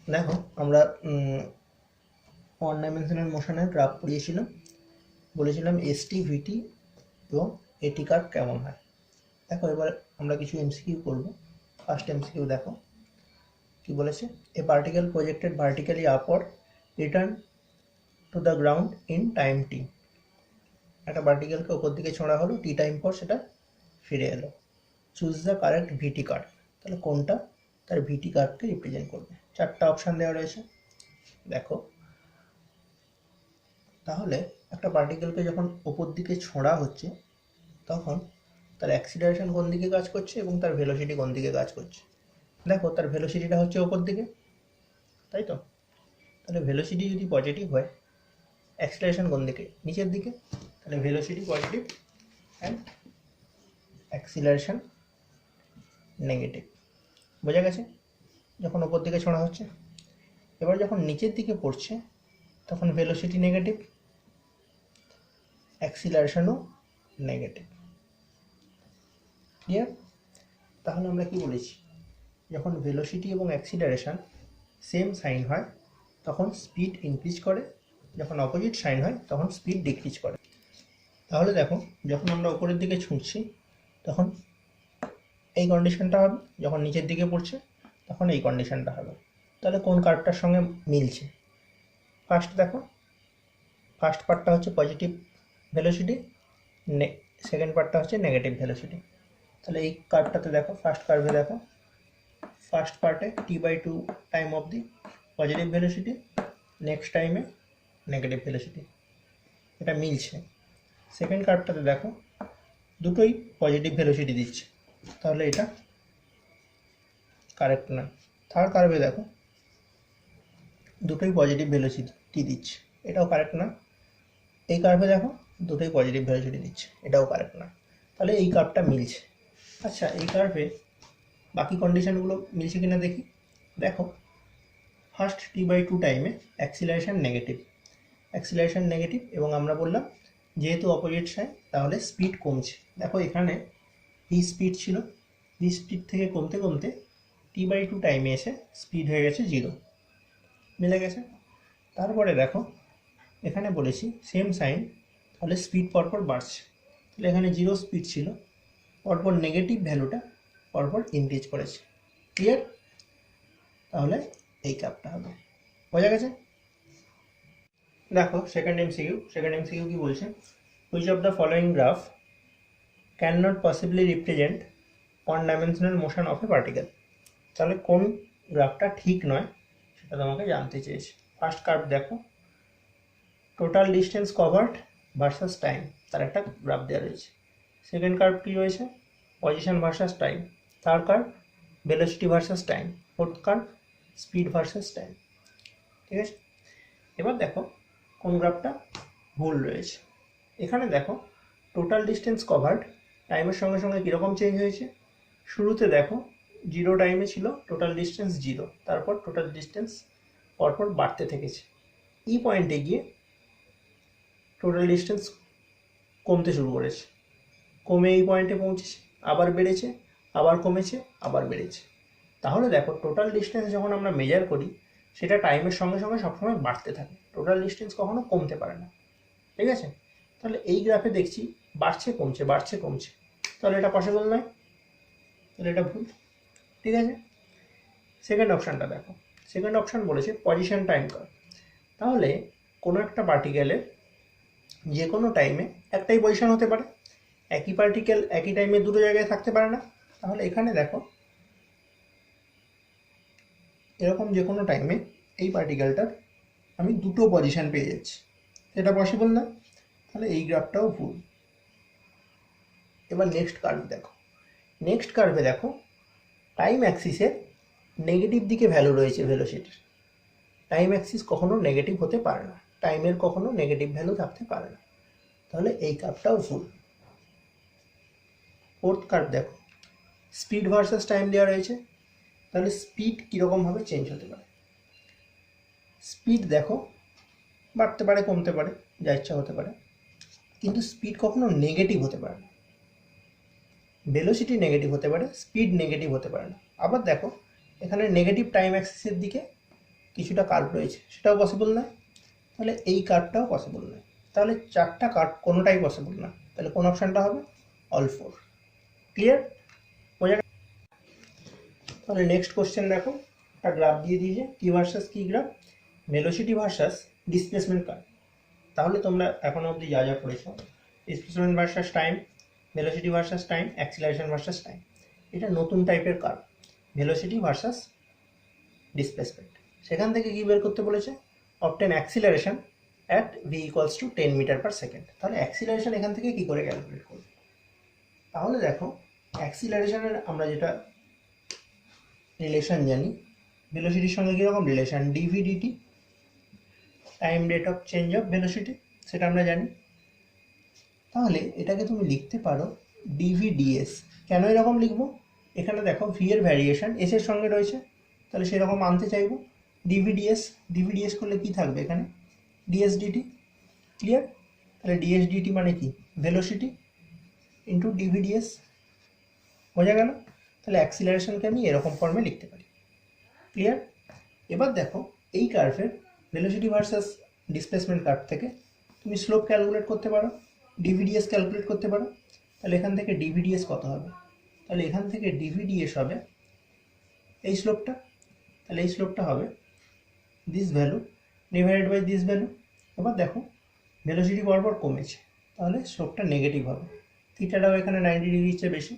দেখো আমরা one dimensional মোশনের graph পড়িয়েছিলাম, বলেছিলাম এসটি ভিটি এবং এটি কার্ভ কেমন হয়। দেখো এবার আমরা কিছু এমসিকিউ করব। ফার্স্ট এমসিকিউ দেখো কি বলেছে, a particle projected vertically upward return to the ground in time T. একটা পার্টিকেলকে ওপর দিকে ছোঁড়া হলো, টি টাইম পর সেটা ফিরে এলো। Choose the correct VT curve. তাহলে কোনটা তার ভিটি কার্ভকে রিপ্রেজেন্ট করবে? চারটা অপশান দেওয়া রয়েছে। দেখো তাহলে একটা পার্টিকেলকে যখন ওপর দিকে ছোঁড়া হচ্ছে তখন তার অ্যাক্সিলারেশন কোন দিকে কাজ করছে এবং তার ভেলোসিটি কোন দিকে কাজ করছে। দেখো তার ভেলোসিটিটা হচ্ছে ওপর দিকে, তাই তো? তাহলে ভেলোসিটি যদি পজিটিভ হয়, অ্যাক্সিলারেশন কোন দিকে? নিচের দিকে। তাহলে velocity positive and acceleration negative. বোঝা গেছে? যখন ওপর দিকে ছোঁড়া হচ্ছে। এবার যখন নিচের দিকে পড়ছে তখন ভেলোসিটি নেগেটিভ, অ্যাক্সিলারেশনও নেগেটিভ। ক্লিয়ার? তাহলে আমরা কি বলেছি, যখন ভেলোসিটি এবং অ্যাক্সিলারেশন সেম সাইন হয় তখন স্পিড ইনক্রিজ করে, যখন অপোজিট সাইন হয় তখন স্পিড ডিক্রিজ করে। তাহলে দেখো যখন আমরা উপরের দিকে ছুটছি তখন এই কন্ডিশনটা হবে, যখন নিচের দিকে পড়ছে তখন এই কন্ডিশনটা হবে। তাহলে কোন কার্ভটার সঙ্গে মিলছে? ফার্স্ট দেখো, ফার্স্ট পার্টটা হচ্ছে পজিটিভ ভেলোসিটি, সেকেন্ড পার্টটা হচ্ছে নেগেটিভ ভেলোসিটি। তাহলে এই কার্ভটাতে দেখো, ফার্স্ট কার্ভে দেখো, ফার্স্ট পার্টে t/2 time of the positive velocity, next টাইমে নেগেটিভ ভেলোসিটি, এটা মিলছে। সেকেন্ড কার্ভটাতে দেখো দুটোই পজিটিভ ভেলোসিটি দিচ্ছে, তাহলে এটা কারেক্ট না। থার্ড কার্ভে দেখো দুটোই পজিটিভ ভেলোসিটি দিচ্ছে, এটাও কারেক্ট না। এই কার্ভে দেখো দুটোই পজিটিভ ভেলোসিটি দিচ্ছে, এটাও কারেক্ট না। তাহলে এই কার্ভটা মিলছে। আচ্ছা এই কার্ভে বাকি কন্ডিশনগুলো মিলছে কিনা দেখি। দেখো ফার্স্ট t/2 টাইমে অ্যাক্সিলারেশন নেগেটিভ, অ্যাক্সিলারেশন নেগেটিভ এবং আমরা বললাম যেহেতু অপোজিট সাইন তাহলে স্পিড কমছে। দেখো এখানে ভি স্পিড ছিল, ভি স্পিড থেকে কমতে কমতে t/2 টাইমে এসে স্পিড হয়ে গেছে 0, মিলে গেছে। তারপরে দেখো এখানে বলেছি সেম সাইন, তাহলে স্পিড পরপর বাড়ছে। তাহলে এখানে 0 স্পিড ছিল, পরপর নেগেটিভ ভ্যালুটা পরপর ইনক্রিজ করেছে। ক্লিয়ার? তাহলে এই কাপটা হবে। বোঝা গেছে? দেখো সেকেন্ড এমসিকিউ কি বলছে, which of the following graph can not possibly represent one dimensional motion of a particle. তাহলে কোন গ্রাফটা ঠিক নয় সেটা তোমাকে জানতে চেয়েছে। ফার্স্ট কার্ভ দেখো, total distance covered versus time, তার একটা গ্রাফ দেওয়া রয়েছে। সেকেন্ড কার্ভ কী রয়েছে, position versus time. Third curve velocity versus time. Fourth curve speed versus time. ঠিক আছে? এবার দেখো কোন গ্রাফটা ভুল রয়েছে। এখানে দেখো টোটাল ডিস্টেন্স কভার্ড টাইমের সঙ্গে সঙ্গে কীরকম চেঞ্জ হয়েছে। শুরুতে দেখো 0 টাইমে ছিল টোটাল ডিস্টেন্স 0, তারপর টোটাল ডিস্টেন্স পরপর বাড়তে থেকেছে। ই পয়েন্টে গিয়ে টোটাল ডিস্টেন্স কমতে শুরু করেছে, কমে এই পয়েন্টে পৌঁছেছে, আবার বেড়েছে, আবার কমেছে, আবার বেড়েছে। তাহলে দেখো টোটাল ডিস্টেন্স যখন আমরা মেজার করি সেটা টাইমের সঙ্গে সঙ্গে সবসময় বাড়তে থাকে, টোটাল ডিস্টেন্স কখনো কমতে পারে না। ঠিক আছে? তাহলে এই গ্রাফে দেখছি বাড়ছে কমছে বাড়ছে কমছে, তাহলে এটা পসিবল নয়, তাহলে এটা ভুল। ঠিক আছে? সেকেন্ড অপশানটা দেখো, সেকেন্ড অপশান বলেছে পজিশন টাইম কার্ভ। তাহলে কোনো একটা পার্টিকেলের যে কোনো টাইমে একটাই পজিশন হতে পারে, একই পার্টিকেল একই টাইমে দুটো জায়গায় থাকতে পারে না। তাহলে এখানে দেখো এরকম যে কোনো টাইমে এই পার্টিকেলটার আমি দুটো পজিশন পেয়ে যাচ্ছি, এটা পসিবল না, তাহলে এই গ্রাফটাও ভুল। এবার নেক্সট কার্ভ দেখো, নেক্সট কার্ভে দেখো টাইম অ্যাক্সিসের নেগেটিভ দিকে ভ্যালু রয়েছে ভেলোসিটির। টাইম অ্যাক্সিস কখনো নেগেটিভ হতে পারে না, টাইমের কখনো নেগেটিভ ভ্যালু থাকতে পারে না, তাহলে এই কার্ভটাও ভুল। ফোর্থ কার্ভ দেখো, স্পিড ভার্সাস টাইম দেওয়া রয়েছে, তাহলে স্পিড কীরকমভাবে চেঞ্জ হতে পারে। স্পিড দেখো বাড়তে পারে কমতে পারে যা ইচ্ছা হতে পারে, কিন্তু স্পিড কখনো নেগেটিভ হতে পারে না। ভেলোসিটি নেগেটিভ হতে পারে, স্পিড নেগেটিভ হতে পারে না। আবার দেখো এখানে নেগেটিভ টাইম অ্যাক্সিসের দিকে কিছুটা কার্ভ রয়েছে, সেটাও পসিবল নয়। তাহলে এই কার্ভটাও পসিবল নয়। তাহলে চারটা কার্ভ কোনোটাই পসিবল না। তাহলে কোন অপশানটা হবে? All four. ক্লিয়ার? বোঝা গেল? তাহলে নেক্সট কোশ্চেন দেখো, একটা গ্রাফ দিয়ে দিয়েছে, কি ভার্সাস কি graph? Velocity versus displacement curve. তাহলে তোমরা এখনো অবধি যা যা পড়েছো, displacement versus time, velocity versus time, acceleration versus time, এটা নতুন টাইপের কার্ভ, ভেলোসিটি ভার্সাস ডিসপ্লেসমেন্ট। সেখান থেকে কি বের করতে বলেছে? Obtain acceleration at V equals to 10 meter per second. তাহলে অ্যাক্সিলারেশন এখান থেকে কি করে ক্যালকুলেট করবে? তাহলে দেখো, অ্যাক্সিলারেশনের আমরা যেটা রিলেশন জানি, ভেলোসিটির সঙ্গে কীরকম relation? Dv dt, time rate of change of velocity, সেটা আমরা জানি। তাহলে এটাকে তুমি লিখতে পারো ডিভি ডিএস। কেন এরকম লিখবো? এখানে দেখো ভি এর ভ্যারিয়েশন এস এর সঙ্গে রয়েছে, তাহলে সেরকম আনতে চাইবো ডিভি ডিএস। ডিভি ডিএস করলে কি থাকবে এখানে? Ds dt. ক্লিয়ার? তাহলে ডিএস ডিটি মানে কি? Velocity into dv ds. বোঝা গেল? তাহলে অ্যাক্সিলারেশনকে আমি এরকম ফর্মে লিখতে পারি। ক্লিয়ার? এবার দেখো, এই কার্ভের ভেলোসিটি ভার্সাস ডিসপ্লেসমেন্ট কার্ভ থেকে তুমি স্লোপ ক্যালকুলেট করতে পারো, ডিভিডিএস ক্যালকুলেট করতে পারো। তাহলে এখান থেকে ডিভিডিএস কত হবে? তাহলে এখান থেকে ডিভিডিএস হবে এই স্লোপটা। তাহলে এই স্লোপটা হবে this value divided by this value. এবার দেখো, ভেলোসিটি বরাবর কমেছে, তাহলে স্লোপটা নেগেটিভ হবে। থিটাটাও এখানে 90 ডিগ্রির চেয়ে বেশি,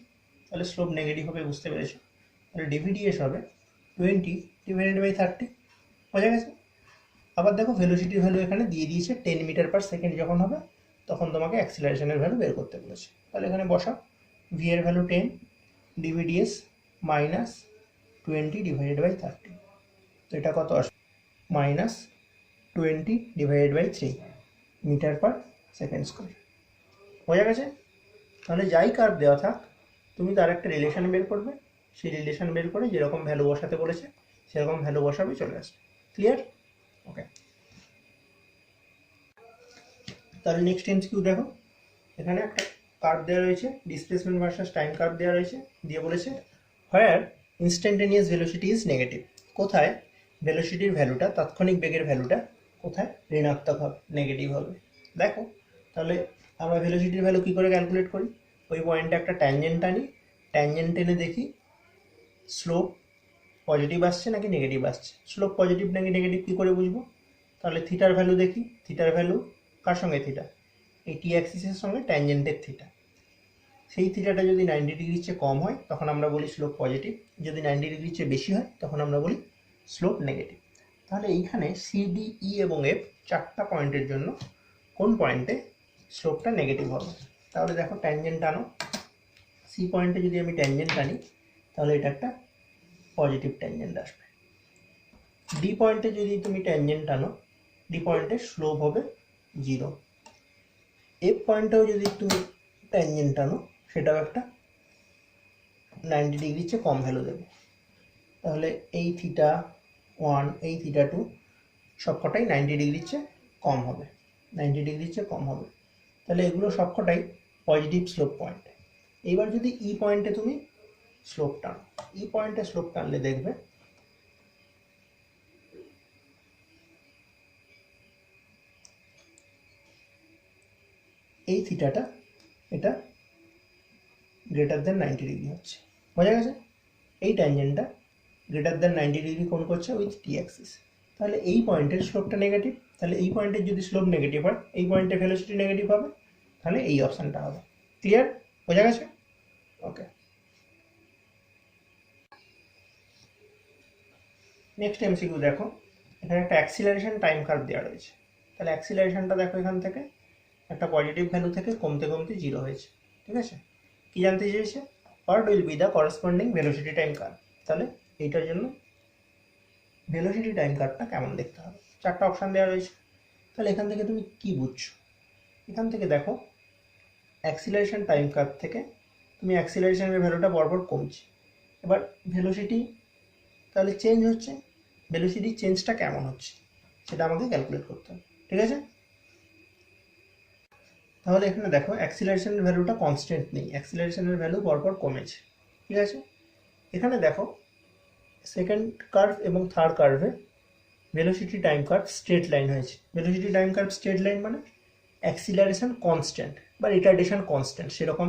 তাহলে স্লোপ নেগেটিভ হবে, বুঝতে পেরেছো? তাহলে ডিভিডিএস হবে 20 ডিভাইডেড বাই 30। বোঝা গেছে? আবার দেখো, ভেলোসিটির ভ্যালু এখানে দিয়ে দিয়েছে 10 মিটার পার সেকেন্ড যখন হবে তখন তোমাকে অ্যাক্সিলারেশনের ভ্যালু বের করতে বলেছে। তাহলে এখানে বসাও, ভি এর value 10, dv ds minus 20 divided by 30। তো এটা কত আসবে? Minus 20 divided by 3 meter per second square. বোঝা গেছে? তাহলে যাই কার্ভ দেওয়া থাক, তুমি তার একটা রিলেশন বের করবে, সেই রিলেশন বের করে যেরকম ভ্যালু বসাতে বলেছে সেরকম ভ্যালু বসাবে, চলে আসবে। ক্লিয়ার? ওকে। তাহলে নেক্সট এমসিকিউ দেখো, এখানে একটা কার্ভ দেওয়া রয়েছে, ডিসপ্লেসমেন্ট ভার্সাস টাইম কার্ভ দেওয়া রয়েছে, দিয়ে বলেছে হোয়ার ইনস্ট্যান্টেনিয়াস ভেলোসিটি ইজ নেগেটিভ। কোথায় ভেলোসিটির ভ্যালুটা, তাৎক্ষণিক বেগের ভ্যালুটা কোথায় ঋণাত্মক হবে, নেগেটিভ হবে। দেখো, তাহলে আমরা ভেলোসিটির ভ্যালু কী করে ক্যালকুলেট করি? ওই পয়েন্টে একটা ট্যানজেন্ট আনি, ট্যানজেন্ট টেনে দেখি স্লোপ পজিটিভ আসছে নাকি নেগেটিভ আসছে। স্লোপ পজিটিভ নাকি নেগেটিভ কী করে বুঝবো? তাহলে থিটার ভ্যালু দেখি, থিটার ভ্যালু কার সঙ্গে? থিটা, এই টি অ্যাক্সিসের সঙ্গে ট্যানজেন্টের থিটা। সেই থিটাটা যদি 90 ডিগ্রির চেয়ে কম হয় তখন আমরা বলি স্লোপ পজিটিভ, যদি 90 ডিগ্রির চেয়ে বেশি হয় তখন আমরা বলি স্লোপ নেগেটিভ। তাহলে এইখানে সি, ডি, ই এবং এফ চারটা পয়েন্টের জন্য কোন পয়েন্টে স্লোপটা নেগেটিভ হবে? তাহলে দেখো, ট্যানজেন্ট আনো, সি পয়েন্টে যদি আমি ট্যানজেন্ট আনি তাহলে এটা একটা পজিটিভ ট্যানজেন্ট আসবে। ডি পয়েন্টে যদি তুমি ট্যানজেন্ট আনো, ডি পয়েন্টের স্লোপ হবে 0। এফ পয়েন্টেও যদি তুমি ট্যানজেন্ট আনো সেটাও একটা 90 ডিগ্রির চেয়ে কম ভ্যালু দেবে। তাহলে এই থিটা 1, এই থিটা 2 সবকটাই 90 ডিগ্রির চেয়ে কম হবে, 90 ডিগ্রির চেয়ে কম হবে। তাহলে এগুলো সবকটাই পজিটিভ স্লোপ পয়েন্ট। এইবার যদি ই পয়েন্টে তুমি স্লোপ টানো, ই পয়েন্টে স্লোপ টানলে দেখবে এই থিটাটা এটা গ্রেটার দেন 90 ডিগ্রি হচ্ছে। বোঝা গেছে? এই ট্যানজেন্টটা গ্রেটার দেন 90 ডিগ্রি কোণ করছে উইথ টি অ্যাক্সিস। তাহলে এই পয়েন্টের স্লোপটা নেগেটিভ, তাহলে এই পয়েন্টের যদি স্লোপ নেগেটিভ হয়, এই পয়েন্টে ভেলোসিটি নেগেটিভ হবে, তাহলে এই অপশানটা হবে। ক্লিয়ার? বোঝা গেছে? ওকে। নেক্সট এমসিকিউ দেখো, এখানে একটা অ্যাক্সিলারেশন টাইম কার্ভ দেওয়া রয়েছে। তাহলে অ্যাক্সিলারেশনটা দেখো, এখান থেকে একটা পজিটিভ ভ্যালু থেকে কমতে কমতে 0 হয়েছে। ঠিক আছে? কি জানতে চেয়েছে? What will be the corresponding velocity time curve. তাহলে এইটার জন্য ভেলোসিটি টাইম কার্ভটা কেমন দেখতে হবে? চারটা অপশান দেওয়া রয়েছে। তাহলে এখান থেকে তুমি কি বুঝছো? এখান থেকে দেখো, অ্যাক্সিলারেশন টাইম কার্ভ থেকে তুমি অ্যাক্সিলারেশনের ভ্যালুটা পরপর কমছে। এবার ভেলোসিটি তাহলে চেঞ্জ হচ্ছে, ভেলোসিটি চেঞ্জটা কেমন হচ্ছে সেটা আমাকে ক্যালকুলেট করতে হবে। ঠিক আছে? তাহলে এখানে দেখো, অ্যাক্সিলারেশনের ভ্যালুটা কনস্ট্যান্ট নেই, অ্যাক্সিলারেশনের ভ্যালু পরপর কমেছে। ঠিক আছে? এখানে দেখো, সেকেন্ড কার্ভ এবং থার্ড কার্ভে velocity time curve straight line হয়েছে। Velocity time curve straight line মানে অ্যাক্সিলারেশন কনস্ট্যান্ট বা রিটার্ডেশন কনস্ট্যান্ট, সেরকম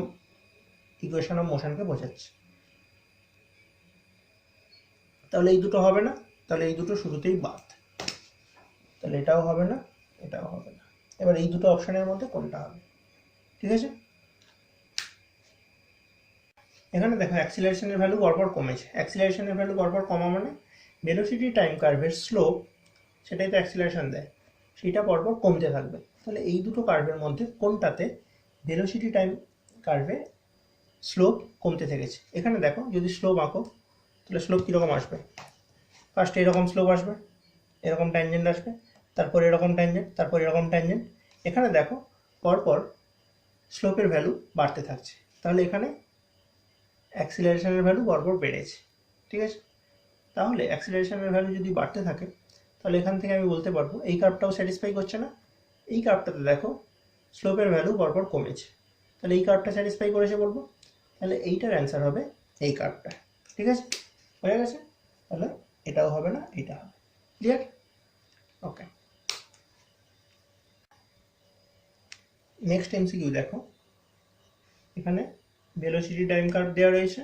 ইকুয়েশন অফ মোশনকে বোঝাচ্ছে। তাহলে এই দুটো হবে না, তাহলে এই দুটো শুরুতেই বাদ, তাহলে এটাও হবে না, এটাও হবে না। এবার এই দুটো অপশনের মধ্যে কোনটা হবে? ঠিক আছে, এখানে দেখো অ্যাক্সিলারেশনের ভ্যালু পরপর কমেছে। অ্যাক্সিলারেশনের ভ্যালু পরপর কমা মানে ভেলোসিটি টাইম কার্ভের স্লোপ, সেটাই তো অ্যাক্সিলারেশন দেয়, সেটা পরপর কমতে থাকবে। তাহলে এই দুটো কার্ভের মধ্যে কোনটাতে ভেলোসিটি টাইম কার্ভে স্লোপ কমতে থেকেছে? এখানে দেখো যদি স্লোপ আঁকো তাহলে স্লোপ কীরকম আসবে? ফার্স্ট এরকম স্লোপ আসবে, এরকম ট্যানজেন্ট আসবে, তারপর এরকম ট্যানজেন্ট, তারপর এরকম ট্যানজেন্ট। এখানে দেখো পরপর স্লোপের ভ্যালু বাড়তে থাকছে, তাহলে এখানে অ্যাক্সিলারেশনের ভ্যালু পরপর বেড়েছে। ঠিক আছে, তাহলে অ্যাক্সিলারেশনের ভ্যালু যদি বাড়তে থাকে তাহলে এখান থেকে আমি বলতে পারবো এই কার্ভটাও স্যাটিসফাই করছে না, এই কার্ভটাতে দেখো স্লোপের ভ্যালু পরপর কমেছে, তাহলে এই কার্ভটা স্যাটিসফাই করেছে বলবো। তাহলে এইটার অ্যান্সার হবে এই কার্ভটা। ঠিক আছে, হয়ে গেছে, তাহলে এটাও হবে না, এটা হবে। ক্লিয়ার? ওকে, নেক্সট এমসিকিউ দেখো, এখানে ভেলোসিটি টাইম কার্ভ দেওয়া রয়েছে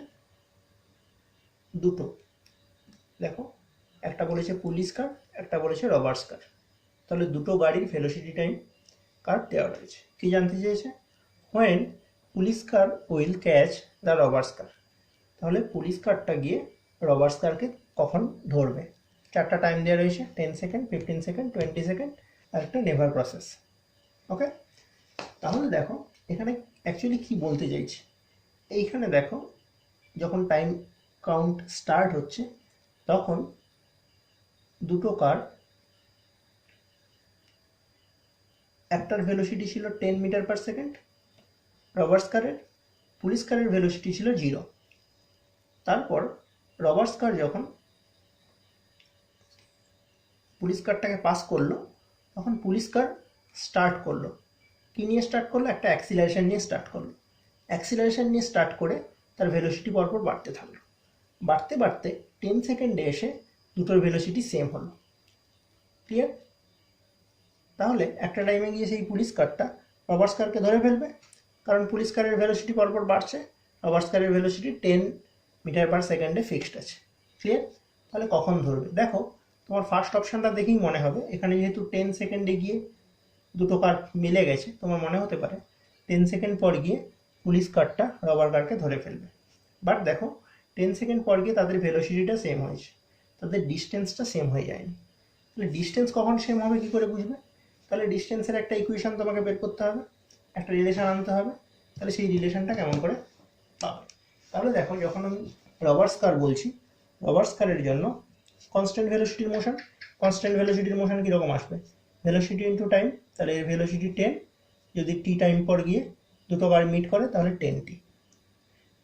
দুটো, দেখো একটা বলেছে পুলিশ কার, একটা বলেছে রবার্স কার। তাহলে দুটো গাড়ির ভেলোসিটি টাইম কার্ভ দেওয়া রয়েছে। কি জানতে চেয়েছে? When police car will catch the robbers car, তাহলে পুলিশ কারটা গিয়ে রবার্স কারকে কখন ধরবে? চারটা টাইম দেওয়া রয়েছে, 10 সেকেন্ড, 15 সেকেন্ড, 20 সেকেন্ড আর একটা নেভার প্রসেস। ওকে, তাহলে দেখো এখানে অ্যাকচুয়ালি কি বলতে চাইছি, এইখানে দেখো যখন টাইম কাউন্ট স্টার্ট হচ্ছে তখন দুটো কার, একটার ভেলোসিটি ছিল 10 মিটার পার সেকেন্ড রবার্স কারের, পুলিশ কারের ভেলোসিটি ছিল 0। তারপর রবার্স কার যখন পুলিশ কারটাকে পাস করলো তখন পুলিশ কার স্টার্ট করলো, কি নিয়ে স্টার্ট করলো? একটা অ্যাক্সিলারেশন নিয়ে স্টার্ট করলো। অ্যাক্সিলারেশন নিয়ে স্টার্ট করে তার ভেলোসিটি পরপর বাড়তে থাকলো, বাড়তে বাড়তে 10 সেকেন্ডে এসে দুটোর ভেলোসিটি সেম হলো। ক্লিয়ার? তাহলে একটা টাইমে গিয়ে সেই পুলিশ কারটা রবার্স কারকে ধরে ফেলবে, কারণ পুলিশ কারের ভেলোসিটি পরপর বাড়ছে, রবার্স কারের ভেলোসিটি 10 মিটার পার সেকেন্ডে ফিক্সড আছে। ক্লিয়ার? তাহলে কখন ধরবে? দেখো তোমার ফার্স্ট অপশানটা দেখেই মনে হবে, এখানে যেহেতু 10 সেকেন্ডে গিয়ে দুটো কার মিলে গেছে, তোমার মনে হতে পারে 10 সেকেন্ড পর গিয়ে পুলিশ কারটা রবার কারকে ধরে ফেলবে। বাট দেখো 10 সেকেন্ড পর গিয়ে তাদের ভেলোসিটিটা সেম হয়েছে, তাদের ডিস্টেন্সটা সেম হয়ে যায়নি। তাহলে ডিস্টেন্স কখন সেম হবে কী করে বুঝবে? তাহলে ডিস্টেন্সের একটা ইকুয়েশন তোমাকে বের করতে হবে, একটা রিলেশন আনতে হবে। তাহলে সেই রিলেশনটা কেমন করে পাবে? তাহলে দেখো যখন আমি রবার্স কার বলছি, রবার্স কারের জন্য কনস্ট্যান্ট ভেলোসিটির মোশন, কনস্ট্যান্ট ভেলোসিটির মোশন কীরকম আসবে? ভেলোসিটি ইন্টু টাইম, তাহলে এর ভেলোসিটি 10, যদি টি টাইম পর গিয়ে দুটো কার মিট করে তাহলে 10t,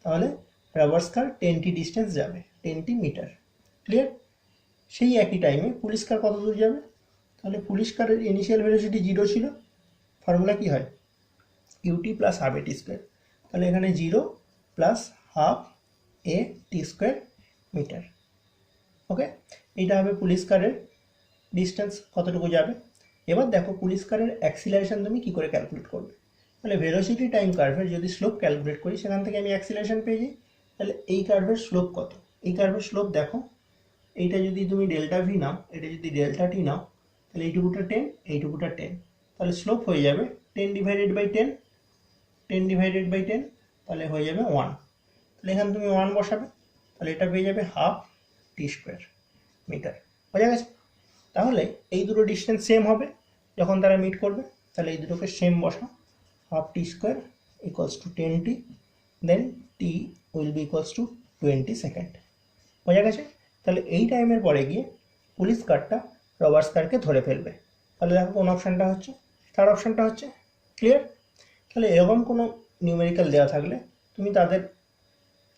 তাহলে রবার্স কার 10t ডিস্টেন্স যাবে, 10t মিটার। ক্লিয়ার? সেই একই টাইমে পুলিশ কার কত দূর যাবে? তাহলে পুলিশ কারের ইনিশিয়াল ভেলোসিটি 0 ছিল, ফর্মুলা কি হয়? ইউটি প্লাস হাফ এ টি স্কোয়ার, তাহলে এখানে 0 প্লাস হাফ এ টি স্কোয়ার মিটার। ওকে, এইটা হবে পুলিশ কারের ডিস্টেন্স কতটুকু যাবে। এবার দেখো পুলিশ কারের অ্যাক্সিলারেশন তুমি কী করে ক্যালকুলেট করবে? তাহলে ভেলোসিটি টাইম কার্ভের যদি স্লোপ ক্যালকুলেট করি সেখান থেকে আমি অ্যাক্সিলারেশন পেয়ে যাই। তাহলে এই কার্ভের স্লোপ কত? এই কার্ভের স্লোপ দেখো, এইটা যদি তুমি ডেল্টা ভি নাও, এটা যদি ডেল্টা টি নাও, তাহলে এইটুকুটা 10, এইটুকুটা 10, তাহলে স্লোপ হয়ে যাবে 10 ডিভাইডেড বাই 10, 10 ডিভাইডেড বাই 10, তাহলে হয়ে যাবে 1। তাহলে এখানে তুমি 1 বসাবে, তাহলে এটা পেয়ে যাবে হাফ টি স্কোয়ার মিটার। বোঝা গেছে? তাহলে এই দুটো ডিস্টেন্স সেম হবে যখন তারা মিট করবে, তাহলে এই দুটোকে সেম বসা, half T square equals to 10t, then T will be equals to 20 second. বোঝা গেছে? তাহলে এই টাইমের পরে গিয়ে পুলিশ কারটা রবার্স কারকে ধরে ফেলবে। তাহলে দেখো কোন অপশানটা হচ্ছে? থার্ড অপশানটা হচ্ছে। ক্লিয়ার? তাহলে এরকম কোনো নিউমেরিক্যাল দেওয়া থাকলে তুমি তাদের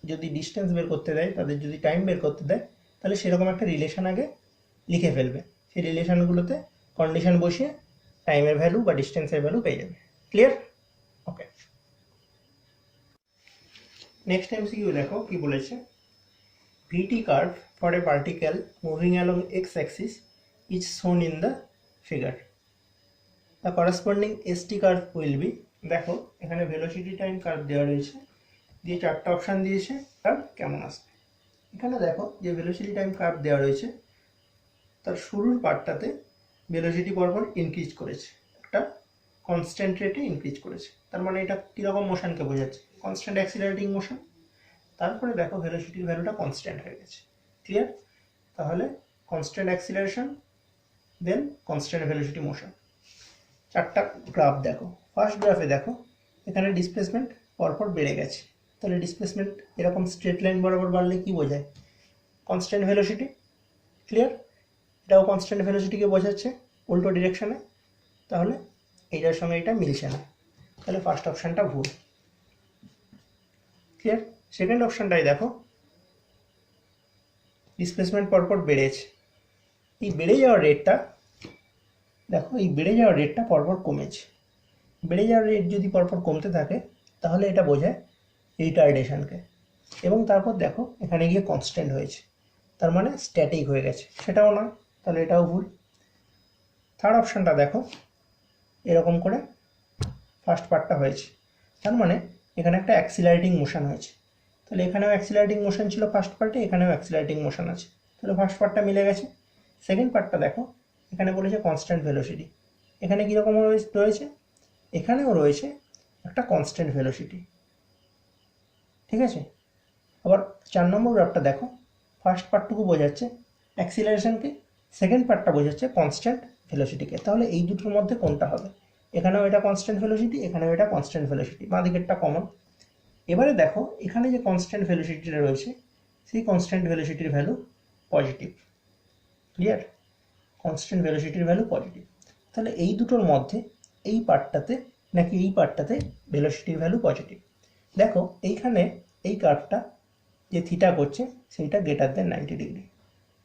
যদি ডিস্টেন্স বের করতে দেয়, তাদের যদি টাইম বের করতে দেয়, তাহলে সেরকম একটা রিলেশন আগে লিখে ফেলবে, সেই রিলেশনগুলোতে কন্ডিশন বসিয়ে টাইমের ভ্যালু বা ডিস্টেন্সের ভ্যালু পেয়ে যাবে। ক্লিয়ার? ওকে, নেক্সট এমসিকিউ দেখো কি বলেছে। VT curve for a particle moving along x axis is shown in the figure. The corresponding ST curve will be, দেখো এখানে ভেলোসিটি টাইম কার্ভ দেওয়া রয়েছে, দিয়ে চারটা অপশান দিয়েছে, কার্ভ কেমন আসবে। এখানে দেখো যে ভেলোসিটি টাইম কার্ভ দেওয়া রয়েছে, তার শুরুর পার্টটাতে ভেলোসিটি পরপর ইনক্রিজ করেছে, একটা কনস্ট্যান্ট রেটে ইনক্রিজ করেছে, তার মানে এটা কীরকম মোশনকে বোঝাচ্ছে, কনস্ট্যান্ট অ্যাক্সিলারেটিং মোশন। তারপরে দেখো ভেলোসিটির ভ্যালুটা কনস্ট্যান্ট হয়ে গেছে, ক্লিয়ার। তাহলে কনস্ট্যান্ট অ্যাক্সিলারেশন দেন কনস্ট্যান্ট ভেলোসিটি মোশন। চারটা গ্রাফ দেখো, ফার্স্ট গ্রাফে দেখো এখানে ডিসপ্লেসমেন্ট পরপর বেড়ে গেছে, তাহলে ডিসপ্লেসমেন্ট এরকম স্ট্রেট লাইন বরাবর বাড়লে কি বোঝায়, কনস্ট্যান্ট ভেলোসিটি, ক্লিয়ার। এটাও কনস্ট্যান্ট ভেলোসিটিকে বোঝাচ্ছে উল্টো ডিরেকশনে, তাহলে এইটার সঙ্গে এটা মিলছে না, তাহলে ফার্স্ট অপশানটা ভুল, ক্লিয়ার। সেকেন্ড অপশানটাই দেখো ডিসপ্লেসমেন্ট পরপর বেড়েছে, এই বেড়ে যাওয়ার রেটটা দেখো, এই বেড়ে যাওয়ার রেটটা পরপর কমেছে। বেড়ে যাওয়ার রেট যদি পরপর কমতে থাকে তাহলে এটা বোঝায় রিটার্ডেশনকে, এবং তারপর দেখো এখানে গিয়ে কনস্ট্যান্ট হয়েছে, তার মানে স্ট্যাটিক হয়ে গেছে, সেটাও নয়, তাহলে এটাও ভুল। থার্ড অপশানটা দেখো এরকম করে ফার্স্ট পার্টটা হয়েছে, তার মানে এখানে একটা অ্যাক্সিলারেটিং মোশন হয়েছে, তাহলে এখানেও অ্যাক্সিলারেটিং মোশন ছিল ফার্স্ট পার্টে, এখানেও অ্যাক্সিলারেটিং মোশন আছে, তাহলে ফার্স্ট পার্টটা মিলে গেছে। সেকেন্ড পার্টটা দেখো এখানে বলেছে কনস্ট্যান্ট ভেলোসিটি, এখানে কীরকম রয়েছে, এখানেও রয়েছে একটা কনস্ট্যান্ট ভেলোসিটি, ঠিক আছে। আবার 4 নম্বর গ্রাফটা দেখো, ফার্স্ট পার্টটুকু বোঝাচ্ছে অ্যাক্সিলারেশনকে, সেকেন্ড পার্টটা বোঝাচ্ছে কনস্ট্যান্ট ভেলোসিটিকে, তাহলে এই দুটোর মধ্যে কোনটা হবে, এখানেও এটা কনস্ট্যান্ট ভেলোসিটি, এখানেও এটা কনস্ট্যান্ট ভেলোসিটি, বাঁ দিকেরটা কমন। এবারে দেখো এখানে যে কনস্ট্যান্ট ভেলোসিটিটা রয়েছে, সেই কনস্ট্যান্ট ভেলোসিটির ভ্যালু পজিটিভ, ক্লিয়ার, কনস্ট্যান্ট ভেলোসিটির ভ্যালু পজিটিভ, তাহলে এই দুটোর মধ্যে এই পার্টটাতে নাকি এই পার্টটাতে ভেলোসিটির ভ্যালু পজিটিভ। দেখো এইখানে এই কার্ভটা যে থিটা করছে সেইটা গ্রেটার দেন 90 ডিগ্রি,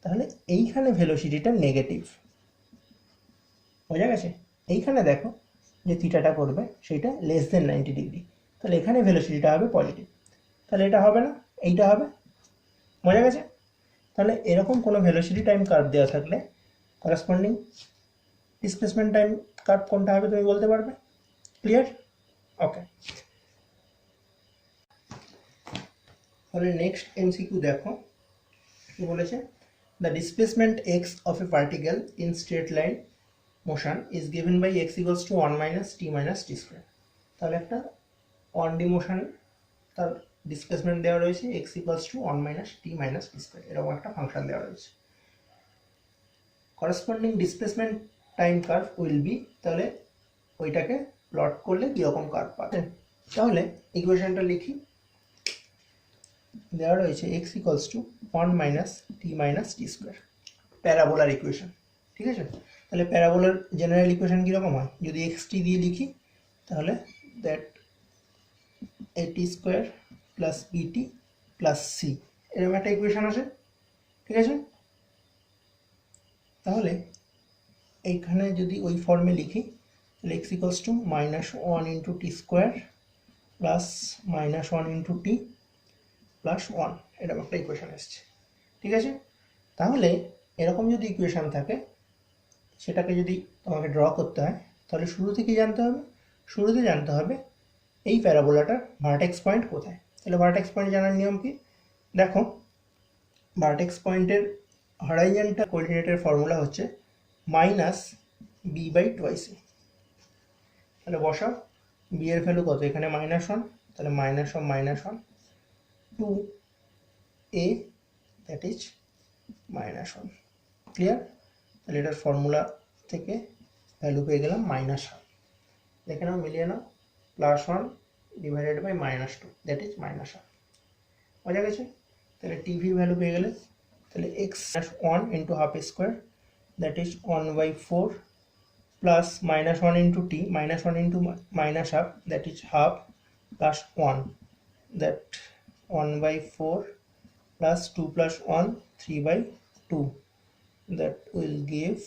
তাহলে এইখানে ভেলোসিটিটা নেগেটিভ, বোঝা গেছে। এইখানে দেখো যে থিটাটা করবে সেইটা লেস দেন 90 ডিগ্রি, তাহলে এখানে ভেলোসিটিটা হবে পজিটিভ, তাহলে এটা হবে না, এইটা হবে, বোঝা গেছে। তাহলে এরকম কোনো ভেলোসিটি টাইম কার্ভ দেওয়া থাকলে করসপন্ডিং ডিসপ্লেসমেন্ট টাইম কার্ভ কোনটা হবে তুমি বলতে পারবে, ক্লিয়ার, ওকে। তাহলে নেক্সট এমসিকিউ দেখো কি বলেছে, the displacement X of a particle in straight line motion is given by X equals to 1 minus T minus T square. তাহলে একটা 1D মোশন তার ডিসপ্লেসমেন্ট দেওয়া রয়েছে x equals to 1 minus T minus T square, এরকম একটা function দেওয়া রয়েছে। Corresponding displacement time curve will be, তাহলে ওইটাকে প্লট করলে কীরকম কার্ভ পাবে, তাহলে ইকুয়েশনটা লিখি, দেওয়া রয়েছে x equals to 1 minus T minus T square, প্যারাবোলার ইকুয়েশন, ঠিক আছে। তাহলে প্যারাবোলার জেনারেল ইকুয়েশন কীরকম হয়, যদি এক্স টি দিয়ে লিখি তাহলে that a T square plus বিটি প্লাস সি, এরকম একটা ইকুয়েশন আছে, ঠিক আছে। তাহলে এইখানে যদি ওই ফর্মে লিখি তাহলে x equals to -1 into T square plus -1 into T plus 1, এরকম একটা ইকুয়েশন এসছে, ঠিক আছে। তাহলে এরকম যদি ইকুয়েশন থাকে সেটাকে যদি তোমাকে ড্র করতে হয় তাহলে শুরুতে কি জানতে হবে, শুরুতে জানতে হবে এই প্যারাবোলাটার ভার্টেক্স পয়েন্ট কোথায়। তাহলে ভার্টেক্স পয়েন্ট জানার নিয়ম কি, দেখো ভার্টেক্স পয়েন্টের হরাইজন্টাল কোঅর্ডিনেটের ফর্মুলা হচ্ছে মাইনাস বি বাই টুয়াইস এ। তাহলে বসাও, বি এর ভ্যালু কত, এখানে -1, তাহলে -1 to a that is -1, clear. তাহলে এটার ফর্মুলা থেকে ভ্যালু পেয়ে গেলাম -1, দেখে নাও মিলিয়ে নাও, +1 ডিভাইডেড বাই -2 দ্যাট ইজ -1, বোঝা গেছে। তাহলে টিভির ভ্যালু পেয়ে গেলে, তাহলে x-1 into half square that is 1/4 plus -1 into T, -1 into -half that is half plus 1 that 1/4 plus 2 plus 1 3/2 that will give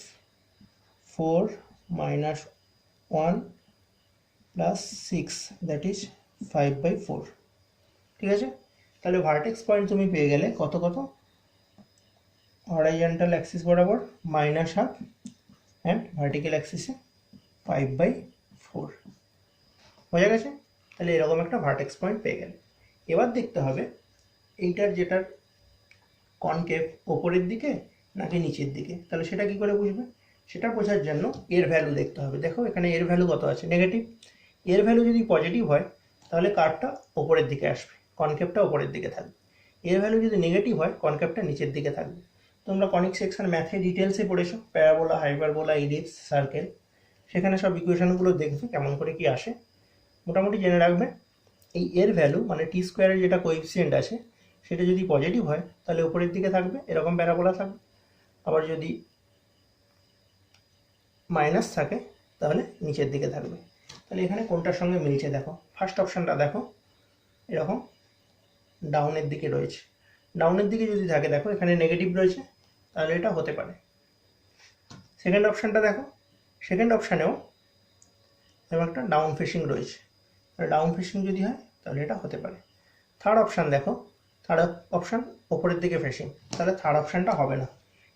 4 minus 1 plus 6 that is 5/4, ঠিক আছে। তাহলে ভার্টেক্স পয়েন্ট তুমি পেয়ে গেলে কত কত, হরাইজন্টাল অ্যাক্সিস বরাবর -½ অ্যান্ড ভার্টিক্যাল অ্যাক্সিসে 5/4 বোঝা গেছে। তাহলে এরকম একটা ভার্টেক্স পয়েন্ট পেয়ে গেল। এবার দেখতে হবে এইটার যেটার কনকেভ ওপরের দিকে নাকি নিচের দিকে। তাহলে সেটা কি করে বুঝবে? সেটা বোঝার জন্য এর ভ্যালু দেখতে হবে। দেখো এখানে এর ভ্যালু কত আছে, নেগেটিভ। এর ভ্যালু যদি পজিটিভ হয় তাহলে কার্ভটা ওপরের দিকে আসবে, কনকেভটা ওপরের দিকে থাকবে। এর ভ্যালু যদি নেগেটিভ হয় কনকেভটা নিচের দিকে থাকবে। তোমরা কনিক সেকশন ম্যাথে ডিটেলসে পড়েছো, প্যারাবোলা, হাইপারবোলা, ইলিপস, সার্কেল, সেখানে সব ইকুয়েশনগুলো দেখবে কেমন করে কি আসে, মোটামুটি জেনে রাখবে। এই এর ভ্যালু মানে টি স্কোয়ারের যেটা কোএফিসিয়েন্ট আছে সেটা যদি পজিটিভ হয় তাহলে উপরের দিকে থাকবে, এরকম প্যারাবোলা থাকবে। আবার যদি মাইনাস থাকে তাহলে নিচের দিকে থাকবে। তাহলে এখানে কোনটার সঙ্গে মিলছে দেখো। ফার্স্ট অপশানটা দেখো এরকম ডাউনের দিকে রয়েছে। ডাউনের দিকে যদি থাকে দেখো এখানে নেগেটিভ রয়েছে, তাহলে এটা হতে পারে। সেকেন্ড অপশানটা দেখো, সেকেন্ড অপশানেও এবং একটা ডাউন ফেসিং রয়েছে, ডাউন ফেসিং যদি হয় তাহলে এটা হতে পারে। থার্ড অপশান দেখো, থার্ড অপশান ওপরের দিকে ফেসিং, তাহলে থার্ড অপশানটা হবে না,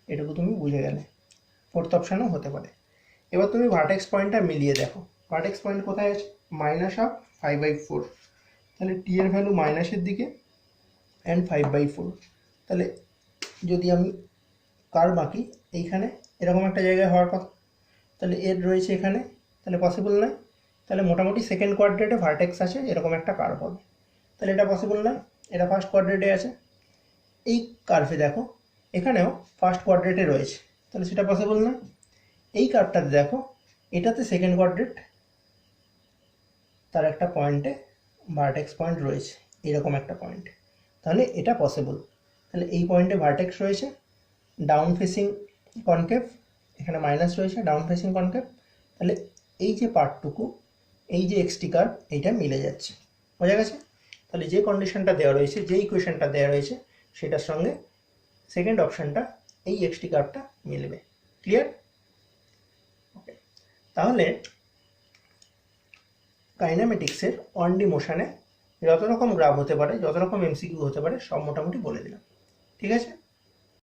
এটুকু তুমি বুঝে গেলে। ফোর্থ অপশানও হতে পারে। এবার তুমি ভার্টেক্স পয়েন্টটা মিলিয়ে দেখো, ভার্টেক্স পয়েন্ট কোথায় আছে, -½ 5/4, তাহলে টি এর ভ্যালু মাইনাসের দিকে অ্যান্ড 5/4। তাহলে যদি আমি কার্ভ আঁকি এইখানে এরকম একটা জায়গায় হওয়ার কথা, তাহলে এর রয়েছে এখানে, তাহলে পসিবল নয়। তাহলে মোটামুটি সেকেন্ড কোয়াড্রেটে ভার্টেক্স আছে এরকম একটা কার্ভ হবে, তাহলে এটা পসিবল নয়। এটা ফার্স্ট কোয়াড্রেটে আছে। এই কার্ভে দেখো এখানেও ফার্স্ট কোয়াড্রেটে রয়েছে, তাহলে সেটা পসিবল নয়। এই কার্ভটাতে দেখো এটাতে সেকেন্ড কোয়াড্রেট, তার একটা পয়েন্টে ভার্টেক্স পয়েন্ট রয়েছে এরকম একটা পয়েন্ট, তাহলে এটা পসিবল। তাহলে এই পয়েন্টে ভার্টেক্স রয়েছে, ডাউন ফেসিং কনকেভ, এখানে মাইনাস রয়েছে, ডাউন ফেসিং কনকেভ, তাহলে এই যে পার্টটুকু, এই যে এক্সটি কার্ভ, এইটা মিলে যাচ্ছে। বোঝা গেছে? তাহলে যে কন্ডিশনটা দেওয়া রয়েছে, যে ইকুয়েশনটা দেওয়া রয়েছে সেটার সঙ্গে সেকেন্ড অপশানটা এই এক্সটি কার্ভটা মিলবে। ক্লিয়ার? ওকে, তাহলে কাইনেমেটিক্সের 1D মোশনে যত রকম গ্রাফ হতে পারে, যত রকম এমসিকিউ হতে পারে সব মোটামুটি বলে দিলাম। ঠিক আছে?